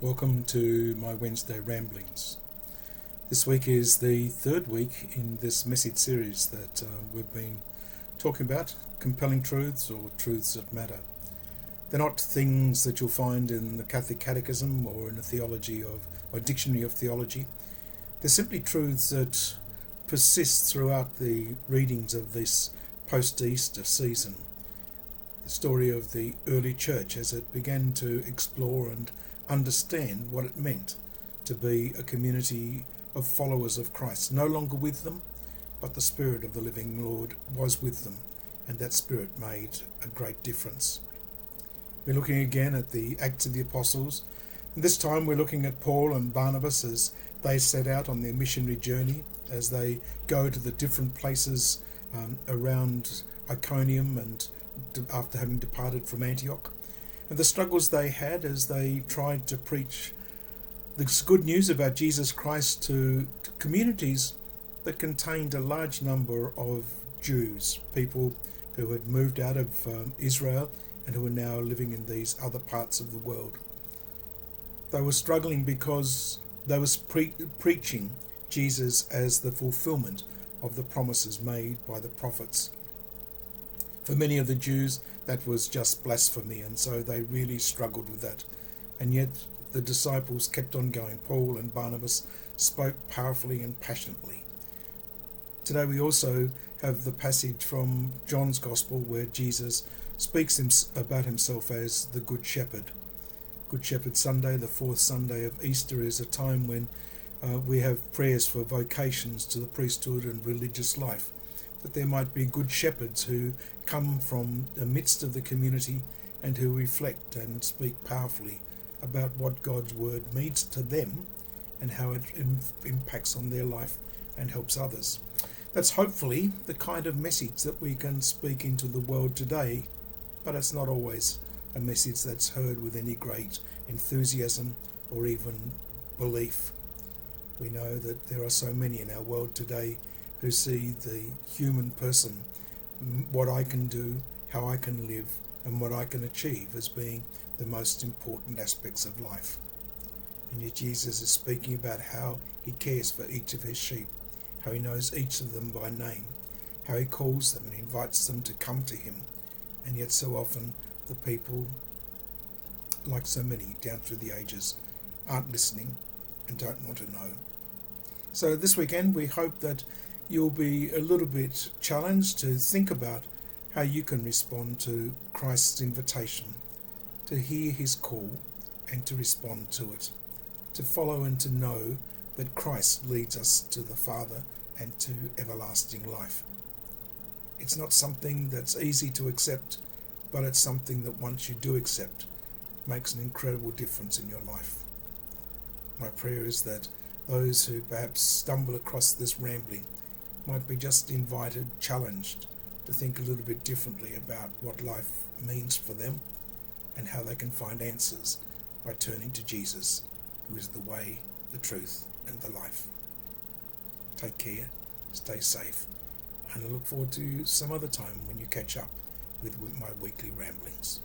Welcome to my Wednesday ramblings. This week is the third week in this message series that we've been talking about, compelling truths or truths that matter. They're not things that you'll find in the Catholic Catechism or in a dictionary of theology. They're simply truths that persist throughout the readings of this post-Easter season. The story of the early church as it began to explore and understand what it meant to be a community of followers of Christ, no longer with them, but the Spirit of the living Lord was with them, and that Spirit made a great difference. We're looking again at the Acts of the Apostles, and this time we're looking at Paul and Barnabas as they set out on their missionary journey, as they go to the different places around Iconium and after having departed from Antioch, and the struggles they had as they tried to preach this good news about Jesus Christ to communities that contained a large number of Jews, people who had moved out of Israel and who were now living in these other parts of the world. They were struggling because they were preaching Jesus as the fulfillment of the promises made by the prophets. For many of the Jews, that was just blasphemy, and so they really struggled with that. And yet the disciples kept on going. Paul and Barnabas spoke powerfully and passionately. Today we also have the passage from John's Gospel where Jesus speaks about himself as the Good Shepherd. Good Shepherd Sunday, the fourth Sunday of Easter, is a time when we have prayers for vocations to the priesthood and religious life, that there might be good shepherds who come from the midst of the community and who reflect and speak powerfully about what God's word means to them and how it impacts on their life and helps others. That's hopefully the kind of message that we can speak into the world today, but it's not always a message that's heard with any great enthusiasm or even belief. We know that there are so many in our world today who see the human person, what I can do, how I can live, and what I can achieve as being the most important aspects of life. And yet Jesus is speaking about how he cares for each of his sheep, how he knows each of them by name, how he calls them and invites them to come to him. And yet so often the people, like so many down through the ages, aren't listening and don't want to know. So this weekend we hope that you'll be a little bit challenged to think about how you can respond to Christ's invitation, to hear his call and to respond to it, to follow and to know that Christ leads us to the Father and to everlasting life. It's not something that's easy to accept, but it's something that once you do accept, makes an incredible difference in your life. My prayer is that those who perhaps stumble across this rambling might be just invited, challenged to think a little bit differently about what life means for them and how they can find answers by turning to Jesus, who is the way, the truth, and the life. Take care, stay safe, and I look forward to some other time when you catch up with my weekly ramblings.